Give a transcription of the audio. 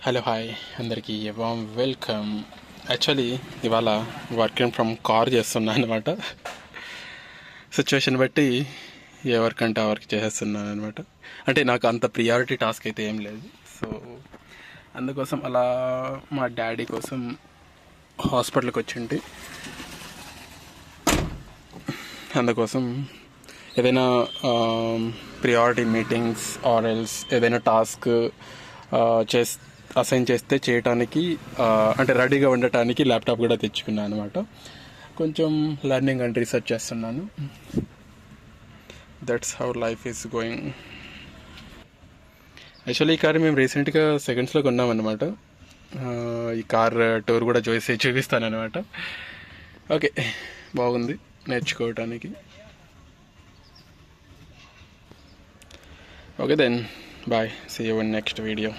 Hello hi అందరికీ warm welcome. Actually ఇవాళ working from car చేస్తున్నాను అనమాట. సిచ్యువేషన్ బట్టి ఏ వర్క్ అంటే ఆ వర్క్ చేసేస్తున్నాను అనమాట. అంటే నాకు అంత ప్రియారిటీ టాస్క్ అయితే ఏం లేదు. సో అందుకోసం అలా మా డాడీ కోసం హాస్పిటల్కి వచ్చింటి. అందుకోసం ఏదైనా ప్రియారిటీ మీటింగ్స్ ఆర్ ఎల్స్ ఏదైనా టాస్క్ అసైన్ చేస్తే చేయటానికి అంటే రెడీగా ఉండటానికి ల్యాప్టాప్ కూడా తెచ్చుకున్నాను అనమాట. కొంచెం లెర్నింగ్ అండ్ రీసెర్చ్ చేస్తున్నాను. That's how life is going. Actually ఈ కార్ మేము రీసెంట్గా సెకండ్స్లో కొన్నామన్నమాట. ఈ కార్ టూర్ కూడా చూపిస్తాను అనమాట. ఓకే, బాగుంది నేర్చుకోవటానికి. Okay then bye, see you in next video.